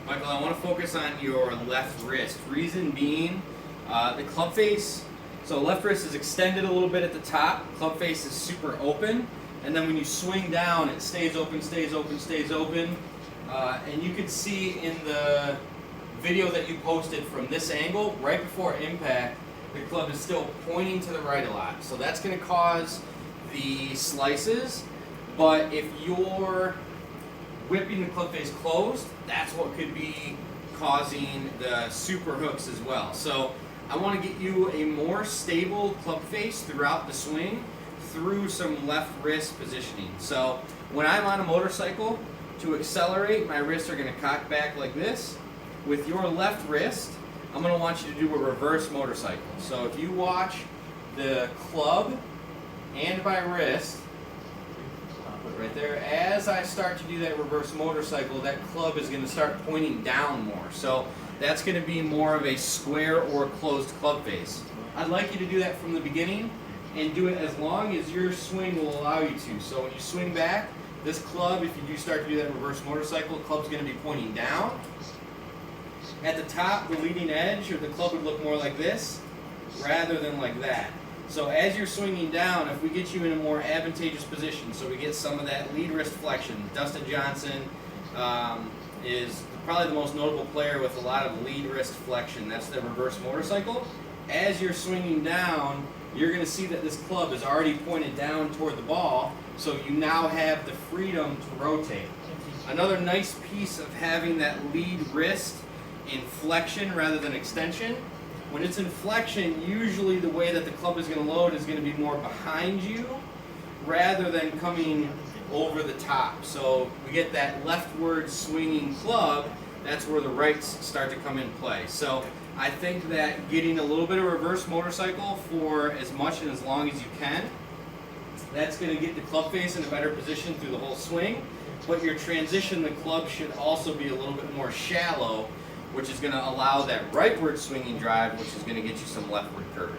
Michael, I want to focus on your left wrist. Reason being, the club face, so left wrist is extended a little bit at the top, club face is super open, and then when you swing down, it stays open, stays open, stays open. And you can see in the video that you posted from this angle, right before impact, the club is still pointing to the right a lot. So that's going to cause the slices, but if you're whipping the club face closed, that's what could be causing the super hooks as well. So I want to get you a more stable club face throughout the swing through some left wrist positioning. So when I'm on a motorcycle, to accelerate, my wrists are going to cock back like this. With your left wrist, I'm going to want you to do a reverse motorcycle. So if you watch the club and my wrist, right there, as I start to do that reverse motorcycle, that club is going to start pointing down more. So that's going to be more of a square or closed club face. I'd like you to do that from the beginning and do it as long as your swing will allow you to. So when you swing back, this club, if you do start to do that reverse motorcycle, the club's going to be pointing down. At the top, the leading edge, or the club would look more like this rather than like that. So as you're swinging down, if we get you in a more advantageous position, so we get some of that lead wrist flexion. Dustin Johnson is probably the most notable player with a lot of lead wrist flexion. That's the reverse motorcycle. As you're swinging down, you're going to see that this club is already pointed down toward the ball, so you now have the freedom to rotate. Another nice piece of having that lead wrist in flexion rather than extension. When it's in flexion, usually the way that the club is going to load is going to be more behind you rather than coming over the top. So we get that leftward swinging club, that's where the rights start to come in play. So I think that getting a little bit of reverse motorcycle for as much and as long as you can, that's going to get the club face in a better position through the whole swing. But your transition, the club should also be a little bit more shallow, which is going to allow that rightward swinging drive, which is going to get you some leftward curvature.